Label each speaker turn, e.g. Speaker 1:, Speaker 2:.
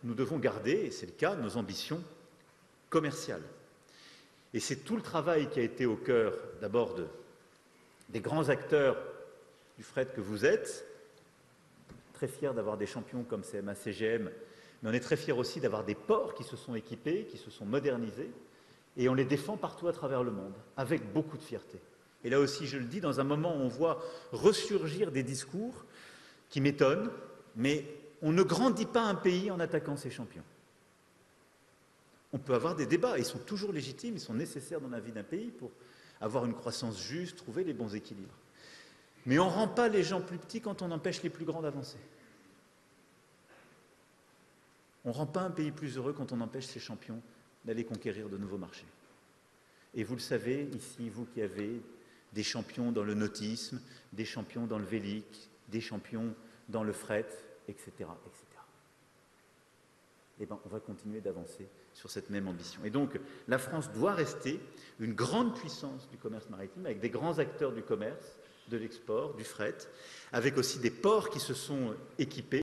Speaker 1: nous devons garder, et c'est le cas, nos ambitions commerciales. Et c'est tout le travail qui a été au cœur d'abord des grands acteurs du fret que vous êtes, très fiers d'avoir des champions comme CMA CGM, mais on est très fiers aussi d'avoir des ports qui se sont équipés, qui se sont modernisés, et on les défend partout à travers le monde, avec beaucoup de fierté. Et là aussi, je le dis, dans un moment où on voit ressurgir des discours qui m'étonnent, mais on ne grandit pas un pays en attaquant ses champions. On peut avoir des débats, ils sont toujours légitimes, ils sont nécessaires dans la vie d'un pays pour avoir une croissance juste, trouver les bons équilibres. Mais on ne rend pas les gens plus petits quand on empêche les plus grands d'avancer. On ne rend pas un pays plus heureux quand on empêche ses champions d'aller conquérir de nouveaux marchés. Et vous le savez, ici, vous qui avez des champions dans le nautisme, des champions dans le vélique, des champions dans le fret, etc., etc. Eh bien, on va continuer d'avancer sur cette même ambition. Et donc, la France doit rester une grande puissance du commerce maritime, avec des grands acteurs du commerce, de l'export, du fret, avec aussi des ports qui se sont équipés.